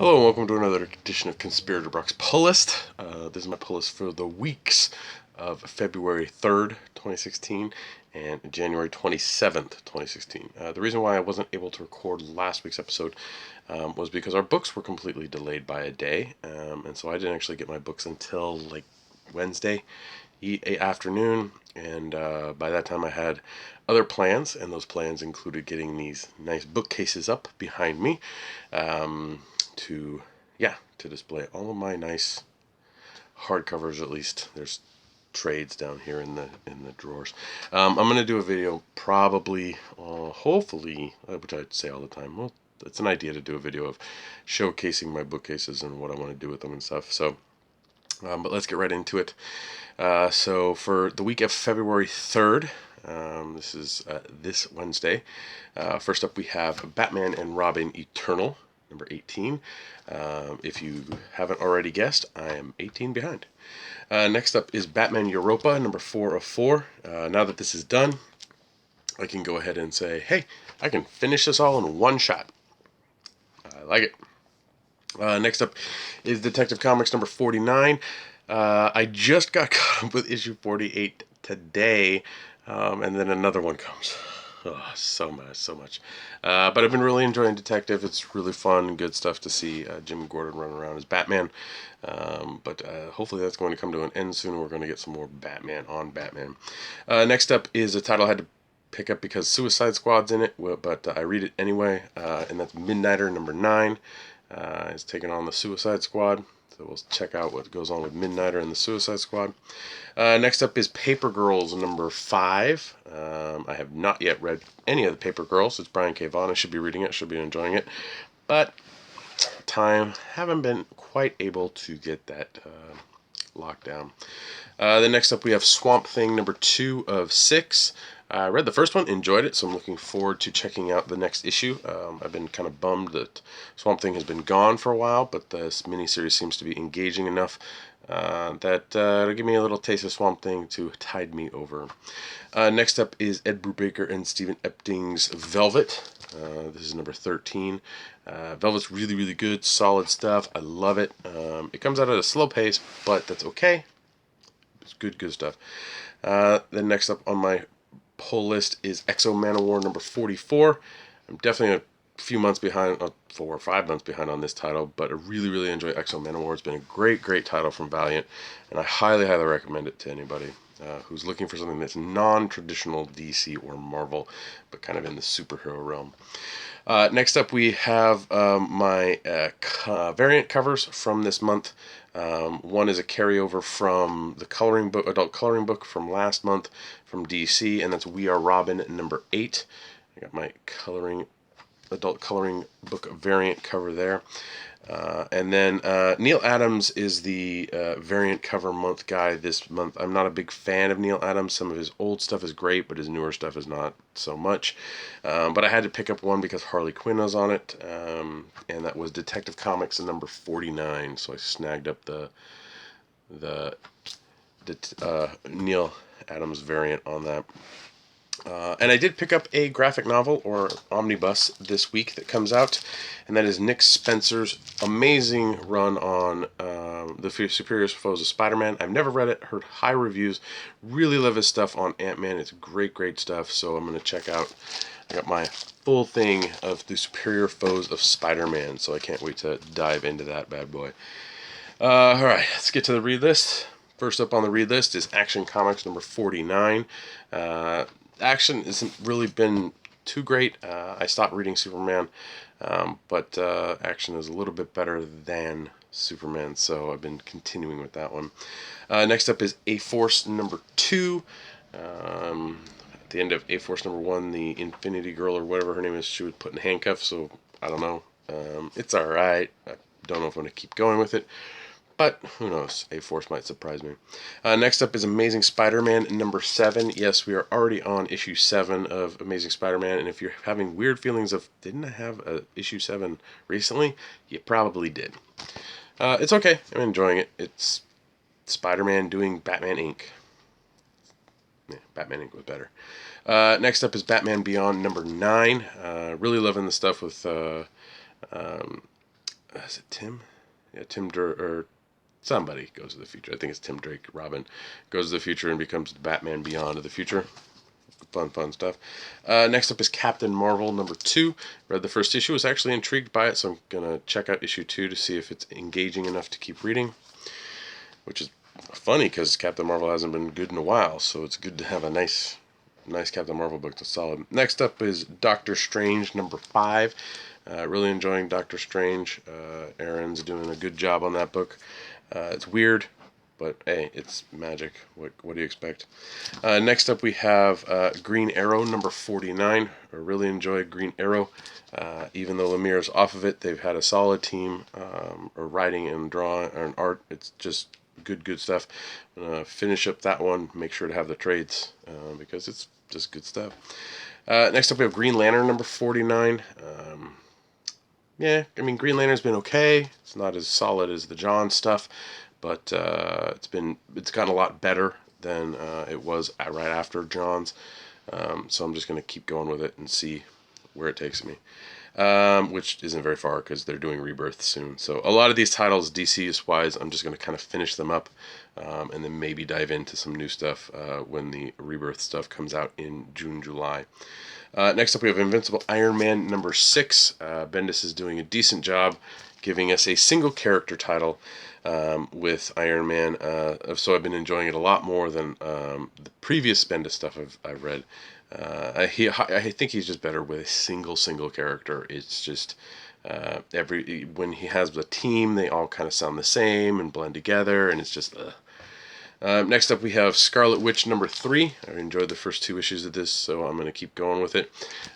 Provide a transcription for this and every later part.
Hello and welcome to another edition of Conspirator Brock's Pull List. This is my pull list for the weeks of February 3rd, 2016 and January 27th, 2016. The reason why I wasn't able to record last week's episode was because our books were completely delayed by a day, and so I didn't actually get my books until like Wednesday afternoon, and by that time I had other plans, and those plans included getting these nice bookcases up behind me, to display all of my nice hardcovers. At least there's trades down here in the drawers. I'm gonna do a video probably, hopefully, which I say all the time. Well, it's an idea to do a video of showcasing my bookcases and what I want to do with them and stuff. So, but let's get right into it. So for the week of February 3rd, this is this Wednesday. First up, we have Batman and Robin Eternal, number 18. If you haven't already guessed, I am 18 behind. Next up is Batman Europa, number 4 of 4. Now that this is done, I can go ahead and say, hey, I can finish this all in one shot. I like it. Next up is Detective Comics number 49. I just got caught up with issue 48 today, and then another one comes. Oh, so much. But I've been really enjoying Detective. It's really fun, good stuff to see Jim Gordon run around as Batman. But hopefully that's going to come to an end soon. We're going to get some more Batman on Batman. Next up is a title I had to pick up because Suicide Squad's in it, but I read it anyway, and that's Midnighter number 9. Is taking on the Suicide Squad. So we'll check out what goes on with Midnighter and the Suicide Squad. Next up is Paper Girls number 5. I have not yet read any of the Paper Girls. It's Brian K. Vaughan. I should be reading it. Should be enjoying it. But haven't been quite able to get that locked down. Then next up we have Swamp Thing number 2 of 6. I read the first one, enjoyed it, so I'm looking forward to checking out the next issue. I've been kind of bummed that Swamp Thing has been gone for a while, but this miniseries seems to be engaging enough that it'll give me a little taste of Swamp Thing to tide me over. Next up is Ed Brubaker and Stephen Epting's Velvet. This is number 13. Velvet's really, really good, solid stuff. I love it. It comes out at a slow pace, but that's okay. It's good stuff. Then next up on my pull list is Exo Manowar number 44. I'm definitely a few months behind, 4 or 5 months behind on this title, but I really enjoy Exo Manowar. It's been a great title from Valiant, and I highly recommend it to anybody who's looking for something that's non-traditional DC or Marvel, but kind of in the superhero realm. Next up, we have my variant covers from this month. One is a carryover from the adult coloring book from last month from DC, and that's We Are Robin number 8. I got my adult coloring book variant cover there. And then Neil Adams is the variant cover month guy this month. I'm not a big fan of Neil Adams. Some of his old stuff is great, but his newer stuff is not so much. But I had to pick up one because Harley Quinn was on it, and that was Detective Comics number 49. So I snagged up the Neil Adams variant on that. And I did pick up a graphic novel, or Omnibus, this week that comes out, and that is Nick Spencer's amazing run on the Superior Foes of Spider-Man. I've never read it, heard high reviews, really love his stuff on Ant-Man. It's great stuff, so I'm going to check out. I got my full thing of the Superior Foes of Spider-Man, so I can't wait to dive into that bad boy. Alright, let's get to the read list. First up on the read list is Action Comics number 49. Action hasn't really been too great. I stopped reading Superman, but Action is a little bit better than Superman, so I've been continuing with that one. Next up is A-Force number 2. At the end of A-Force number 1, the Infinity Girl, or whatever her name is, she was put in handcuffs, so I don't know. It's alright. I don't know if I'm going to keep going with it. But who knows? A-Force might surprise me. Next up is Amazing Spider-Man number 7. Yes, we are already on issue 7 of Amazing Spider-Man, and if you're having weird feelings of, didn't I have a issue 7 recently? You probably did. It's okay. I'm enjoying it. It's Spider-Man doing Batman Inc. Yeah, Batman Inc. was better. Next up is Batman Beyond number 9. Really loving the stuff with is it Tim? Yeah, Tim or somebody goes to the future. I think it's Tim Drake. Robin goes to the future and becomes Batman Beyond of the future. Fun stuff. Next up is Captain Marvel #2. Read the first issue. Was actually intrigued by it, so I'm gonna check out issue 2 to see if it's engaging enough to keep reading. Which is funny because Captain Marvel hasn't been good in a while, so it's good to have a nice Captain Marvel book that's solid. Next up is Doctor Strange #5. Really enjoying Doctor Strange. Aaron's doing a good job on that book. It's weird, but hey, it's magic. What do you expect? Next up we have Green Arrow #49. I really enjoy Green Arrow. Even though Lemire's off of it, they've had a solid team, or writing and drawing and art. It's just good stuff. I'm gonna finish up that one. Make sure to have the trades because it's just good stuff. Next up we have Green Lantern #49. Yeah, I mean Green Lantern's been okay. It's not as solid as the John stuff, but it's gotten a lot better than it was right after John's. So I'm just gonna keep going with it and see where it takes me. Which isn't very far because they're doing Rebirth soon. So a lot of these titles, DC's-wise, I'm just going to kind of finish them up and then maybe dive into some new stuff when the Rebirth stuff comes out in June, July. Next up, we have Invincible Iron Man #6. Bendis is doing a decent job giving us a single character title with Iron Man. So I've been enjoying it a lot more than the previous Bendis stuff I've read. I think he's just better with a single character. It's just when he has the team, they all kind of sound the same and blend together, and it's just. Next up, we have Scarlet Witch #3. I enjoyed the first 2 issues of this, so I'm going to keep going with it.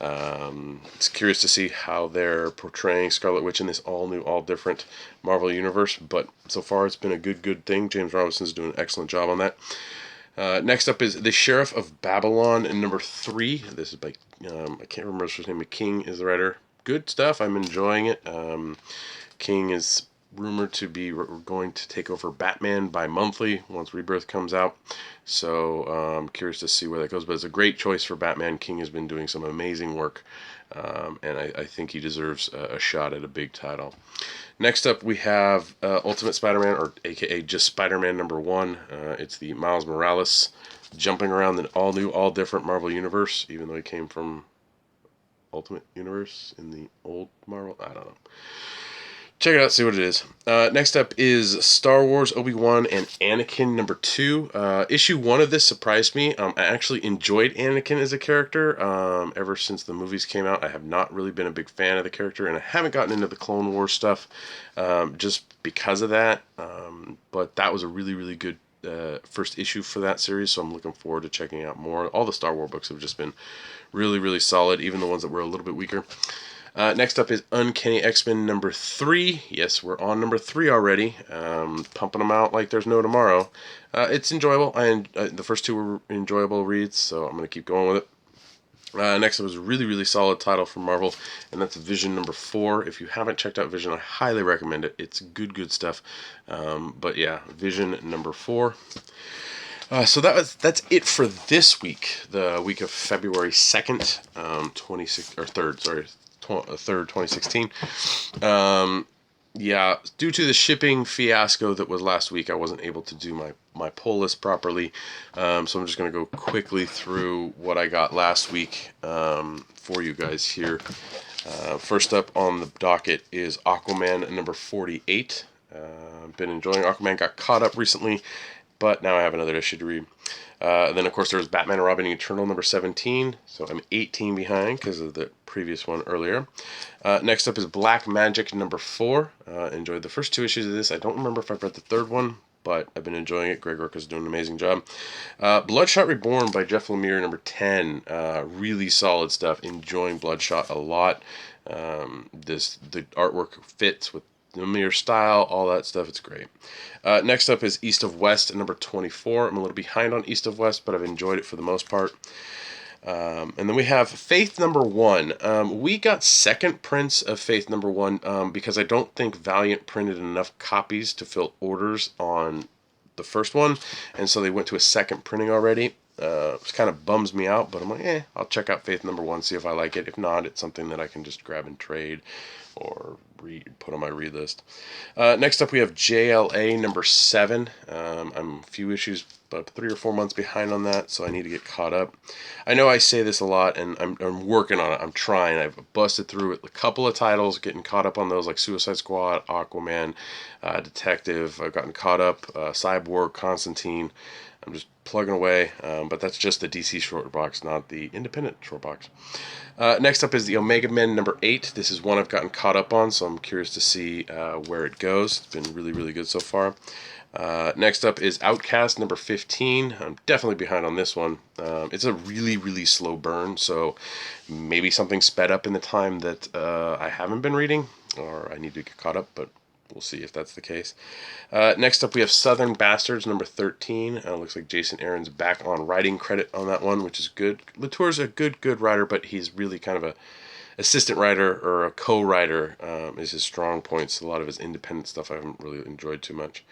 It's curious to see how they're portraying Scarlet Witch in this all new, all different Marvel universe, but so far it's been a good thing. James Robinson's doing an excellent job on that. Next up is The Sheriff of Babylon #3. This is by, I can't remember his name, but King is the writer. Good stuff. I'm enjoying it. King is rumored to be going to take over Batman bi-monthly once Rebirth comes out. So I'm curious to see where that goes. But it's a great choice for Batman. King has been doing some amazing work. And I think he deserves a shot at a big title. Next up, we have Ultimate Spider-Man, or aka just Spider-Man #1. It's the Miles Morales jumping around the all new, all different Marvel Universe, even though he came from Ultimate Universe in the old Marvel. I don't know. Check it out, see what it is. Next up is Star Wars Obi-Wan and Anakin #2. Issue 1 of this surprised me. I actually enjoyed Anakin as a character. Ever since the movies came out, I have not really been a big fan of the character, and I haven't gotten into the Clone Wars stuff just because of that. But that was a really good first issue for that series, so I'm looking forward to checking out more. All the Star Wars books have just been really solid, even the ones that were a little bit weaker. Next up is Uncanny X-Men #3. Yes, we're on #3 already. Pumping them out like there's no tomorrow. It's enjoyable. The first 2 were enjoyable reads, so I'm going to keep going with it. Next up is a really solid title from Marvel, and that's Vision #4. If you haven't checked out Vision, I highly recommend it. It's good stuff. But yeah, Vision #4. So that's it for this week, the week of February 2nd, 2016. Yeah, due to the shipping fiasco that was last week, I wasn't able to do my pull list properly. So I'm just going to go quickly through what I got last week for you guys here. First up on the docket is Aquaman #48. Been enjoying Aquaman, got caught up recently, but now I have another issue to read. Then, of course, there was Batman and Robin Eternal #17, so I'm 18 behind because of the previous one earlier. Next up is Black Magic #4. Enjoyed the first 2 issues of this. I don't remember if I've read the third one, but I've been enjoying it. Greg Rucka's doing an amazing job. Bloodshot Reborn by Jeff Lemire #10. Really solid stuff. Enjoying Bloodshot a lot. The artwork fits with Lemire style, all that stuff. It's great. Next up is East of West #24. I'm a little behind on East of West, but I've enjoyed it for the most part. And then we have Faith #1. We got second prints of Faith #1 because I don't think Valiant printed enough copies to fill orders on the first one, and so they went to a second printing already. It kind of bums me out, but I'm like, I'll check out Faith #1, see if I like it. If not, it's something that I can just grab and trade or put on my read list. Next up, we have JLA number 7. I'm a few issues, about 3 or 4 months behind on that, so I need to get caught up. I know I say this a lot, and I'm working on it. I'm trying. I've busted through it a couple of titles, getting caught up on those like Suicide Squad, Aquaman, Detective. I've gotten caught up, Cyborg, Constantine. I'm just plugging away, but that's just the DC short box, not the independent short box. Next up is the Omega Men number 8. This is one I've gotten caught up on, so I'm curious to see where it goes. It's been really, really good so far. Next up is Outcast number 15. I'm definitely behind on this one. It's a really, really slow burn, so maybe something sped up in the time that I haven't been reading, or I need to get caught up, but we'll see if that's the case. Next up, we have Southern Bastards, number 13. Looks like Jason Aaron's back on writing credit on that one, which is good. Latour's a good writer, but he's really kind of a assistant writer or a co-writer is his strong points. A lot of his independent stuff I haven't really enjoyed too much.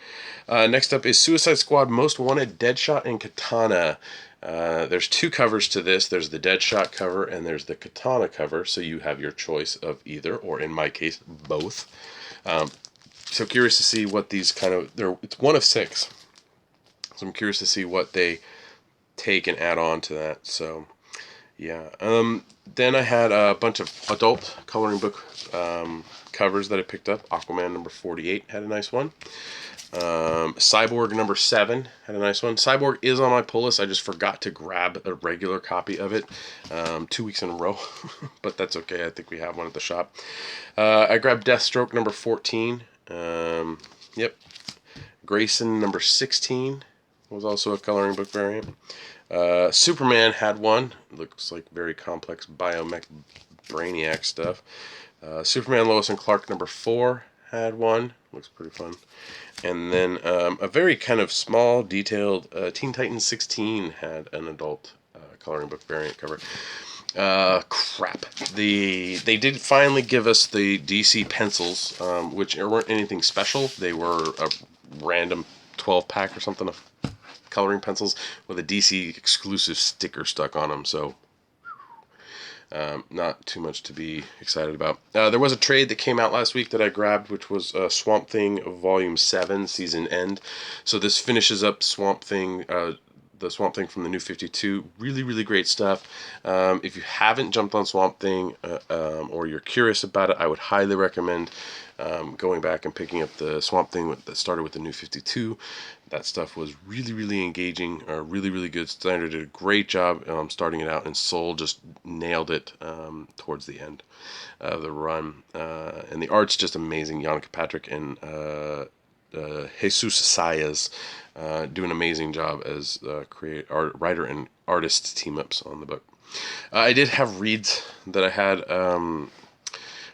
Next up is Suicide Squad Most Wanted, Deadshot and Katana. There's 2 covers to this. There's the Deadshot cover and there's the Katana cover, so you have your choice of either, or in my case, both. So curious to see what these it's 1 of 6. So I'm curious to see what they take and add on to that. So, yeah. Then I had a bunch of adult coloring book covers that I picked up. Aquaman number 48 had a nice one. Cyborg number 7 had a nice one. Cyborg is on my pull list. I just forgot to grab a regular copy of it 2 weeks in a row. But that's okay. I think we have one at the shop. I grabbed Deathstroke number 14. Yep. Grayson number 16 was also a coloring book variant. Superman had one. Looks like very complex biomech brainiac stuff. Superman Lois and Clark number 4 had one. Looks pretty fun. And then a very kind of small, detailed Teen Titans 16 had an adult coloring book variant cover. Crap. They did finally give us the DC pencils, which weren't anything special. They were a random 12-pack or something of coloring pencils with a DC exclusive sticker stuck on them, so not too much to be excited about. There was a trade that came out last week that I grabbed, which was Swamp Thing Volume 7, Season End. So this finishes up Swamp Thing, the Swamp Thing from the New 52. Really, really great stuff. If you haven't jumped on Swamp Thing or you're curious about it, I would highly recommend going back and picking up the Swamp Thing that started with the New 52. That stuff was really, really engaging, really, really good. Snyder did a great job starting it out, and Soul just nailed it towards the end of the run. And the art's just amazing. Yannicka Patrick and Jesus Sayas do an amazing job as writer and artist team-ups on the book. I did have reads that I had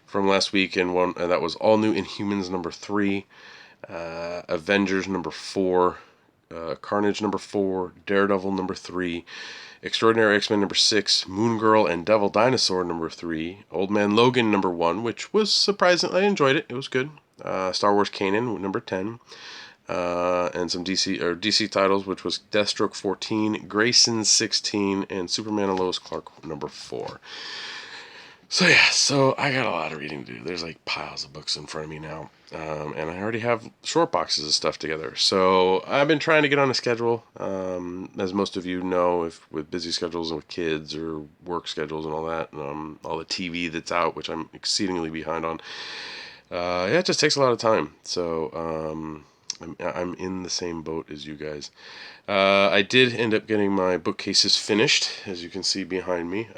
from last week, and that was All New Inhumans number 3, Avengers number 4, Carnage number 4, Daredevil number 3, Extraordinary X-Men number 6, Moon Girl and Devil Dinosaur number 3, Old Man Logan number 1, which was surprising. I enjoyed it. It was good. Star Wars Kanan number 10, and some DC titles, which was Deathstroke 14, Grayson 16, and Superman and Lois Clark number 4. So yeah, so I got a lot of reading to do. There's like piles of books in front of me now, and I already have short boxes of stuff together. So I've been trying to get on a schedule, as most of you know, with busy schedules and with kids or work schedules and all that, all the TV that's out, which I'm exceedingly behind on. Yeah, it just takes a lot of time. So I'm in the same boat as you guys. I did end up getting my bookcases finished, as you can see behind me.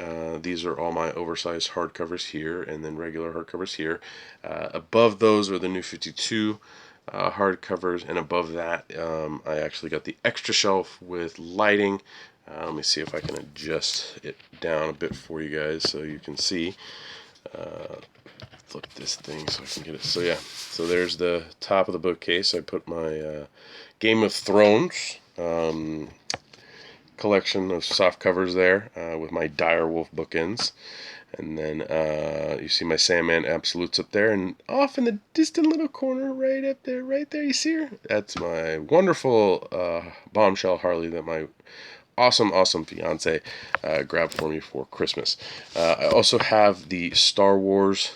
These are all my oversized hardcovers here, and then regular hardcovers here. Above those are the New 52 hardcovers, and above that I actually got the extra shelf with lighting. Let me see if I can adjust it down a bit for you guys so you can see. Flip this thing so I can get it. So yeah, so there's the top of the bookcase. I put my Game of Thrones collection of soft covers there with my Direwolf bookends. And then you see my Sandman Absolutes up there, and off in the distant little corner right up there, right there, you see her? That's my wonderful bombshell Harley that my awesome fiance grabbed for me for Christmas. I also have the Star Wars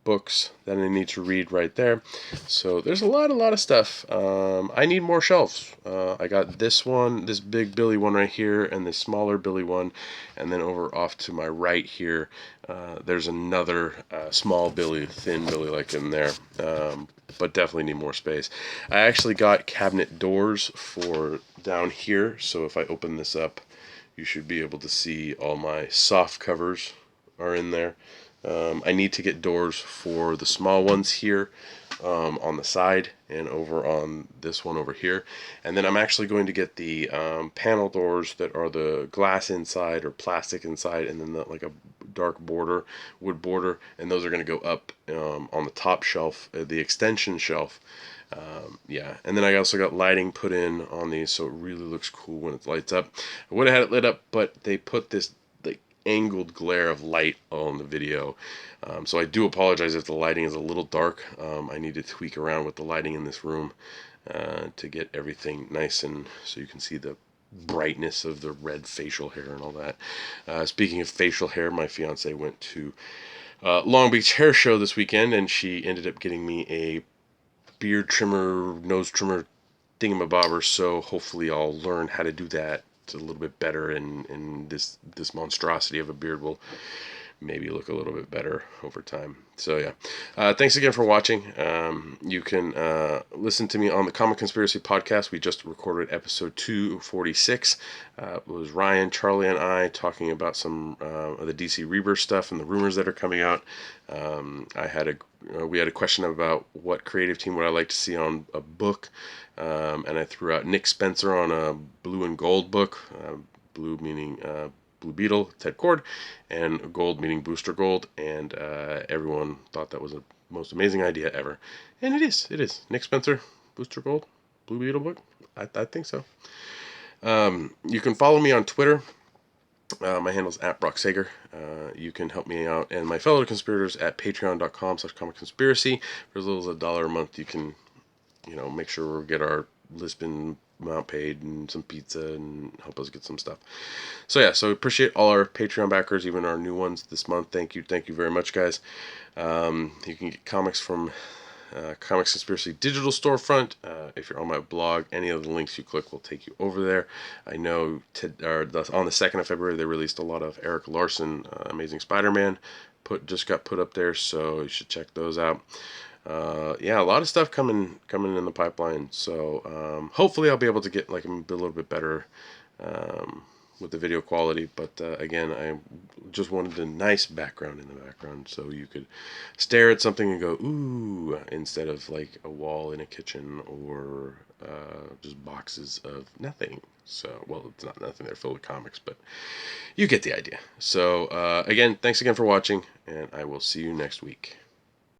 books that I need to read right there. So there's a lot of stuff. I need more shelves. I got this one, this big Billy one right here, and this smaller Billy one, and then over off to my right here, there's another small Billy, thin Billy like in there. But definitely need more space. I actually got cabinet doors for down here, so if I open this up, you should be able to see all my soft covers are in there. I need to get doors for the small ones here on the side and over on this one over here. And then I'm actually going to get the panel doors that are the glass inside or plastic inside, and then like a dark border, wood border, and those are going to go up on the top shelf, the extension shelf. Yeah, and then I also got lighting put in on these, so it really looks cool when it lights up. I would have had it lit up, but they put this like angled glare of light on the video, so I do apologize if the lighting is a little dark. I need to tweak around with the lighting in this room to get everything nice, and so you can see the brightness of the red facial hair and all that. Speaking of facial hair, my fiance went to Long Beach Hair Show this weekend, and she ended up getting me a beard trimmer, nose trimmer thingamabobber, so hopefully I'll learn how to do that a little bit better, and this monstrosity of a beard will maybe look a little bit better over time. So yeah, thanks again for watching. You can listen to me on the Comic Conspiracy podcast. We just recorded episode 246. It was Ryan, Charlie, and I talking about some of the DC Rebirth stuff and the rumors that are coming out. We had a question about what creative team would I like to see on a book, and I threw out Nick Spencer on a blue and gold book. Blue meaning Blue Beetle, Ted Cord, and gold meaning Booster Gold, and everyone thought that was the most amazing idea ever. And it is. Nick Spencer, Booster Gold, Blue Beetle book? I think so. You can follow me on Twitter. My handle's at Brock Sager. You can help me out and my fellow conspirators at patreon.com/comicconspiracy. For as little as $1 a month, you can, make sure we get our Lisbon amount paid and some pizza and help us get some stuff. So yeah, so appreciate all our Patreon backers, even our new ones this month. Thank you very much, guys. You can get comics from Comics Conspiracy digital storefront. If you're on my blog, any of the links you click will take you over there. I know on the 2nd of February they released a lot of Eric Larson Amazing Spider-Man just got put up there, so you should check those out. Yeah, a lot of stuff coming in the pipeline. So hopefully I'll be able to get a little bit better with the video quality. But again, I just wanted a nice background in the background, so you could stare at something and go ooh, instead of like a wall in a kitchen or just boxes of nothing. So, well, it's not nothing. They're full of comics, but you get the idea. So again, thanks again for watching, and I will see you next week.